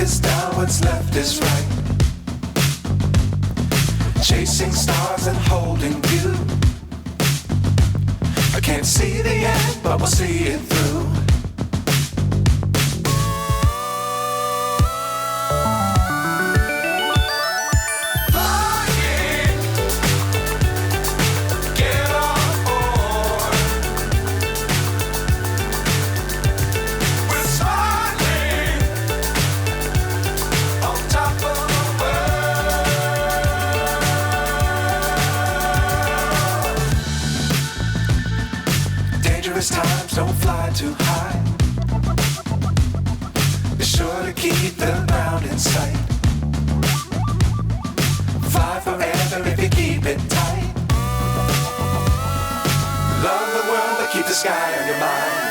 is down, what's left is right. Chasing stars and holding you. I can't see the end, but we'll see it through. Times don't fly too high. Be sure to keep the ground in sight. Fly forever if you keep it tight. Love the world, but keep the sky on your mind.